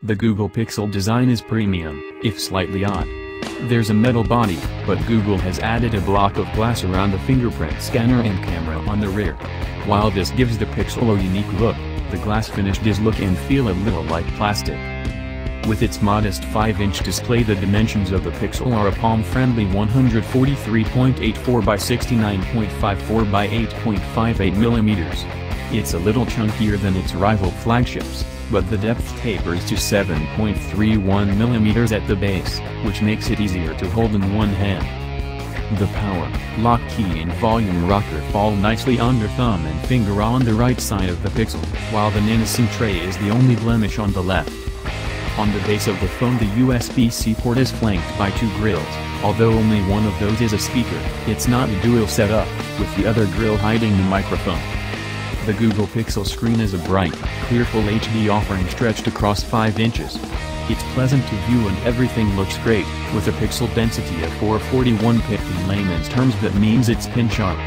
The Google Pixel design is premium, if slightly odd. There's a metal body, but Google has added a block of glass around the fingerprint scanner and camera on the rear. While this gives the Pixel a unique look, the glass finish does look and feel a little like plastic. With its modest 5-inch display, the dimensions of the Pixel are a palm-friendly 143.84 by 69.54 by 8.58 millimeters. It's a little chunkier than its rival flagships, but the depth tapers to 7.31 millimeters at the base, which makes it easier to hold in one hand. The power, lock key and volume rocker fall nicely under thumb and finger on the right side of the Pixel, while the Nano SIM tray is the only blemish on the left. On the base of the phone, the USB-C port is flanked by 2 grills, although only one of those is a speaker. It's not a dual setup, with the other grill hiding the microphone. The Google Pixel screen is a bright, clear Full HD offering stretched across 5 inches. It's pleasant to view and everything looks great, with a pixel density of 441 pip in layman's terms. That means it's pin sharp.